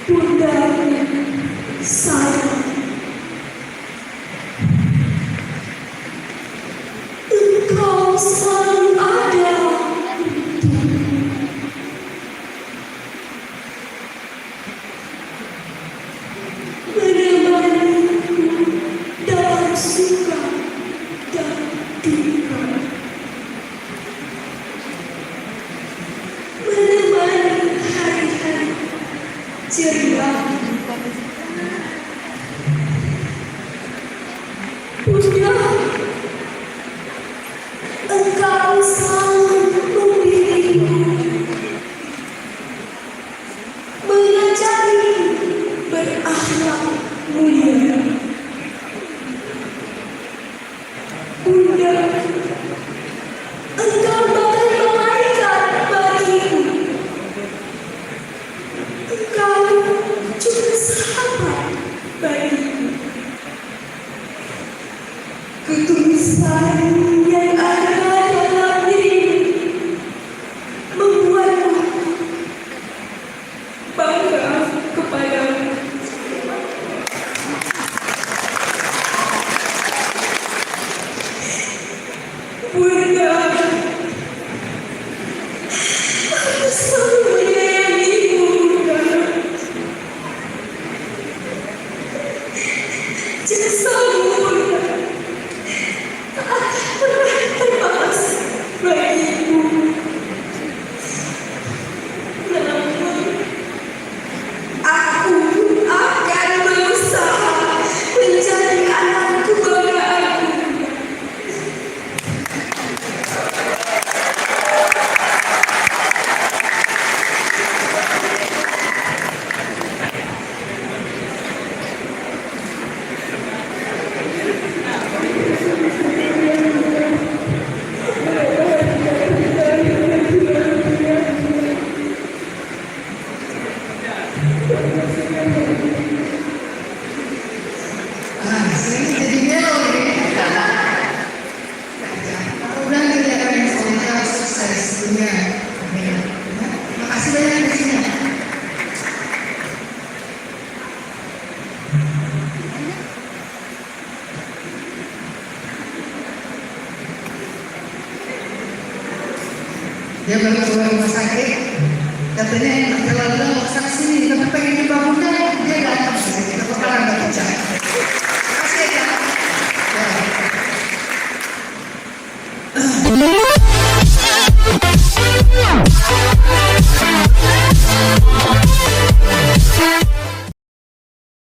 Bundaku sayang, engkau selalu ada untukku. Menemaniku dalam suka dan duka, menemani hari-hari ceria. Bunda, engkau selalu membimbingku, mengajari berakhlak mulia. Bunda, engkau bagai malaikat bagiku. Engkau juga sahabat bagiku. Ketulusan yang ada dalam dirimu membuatku bangga kepadamu. Bunda, aku selalu menyayangimu, Bunda. Jasamu, Bunda, tak pernah terbalas bagiku. Namun, aku akan berusaha menjadi anak kebanggaanmu. Sering jadi melo ini. Udah kita akan semoga sukses dunia. Makasih banyak di sini. Dia baru keluar rumah sakit, katanya enak jalan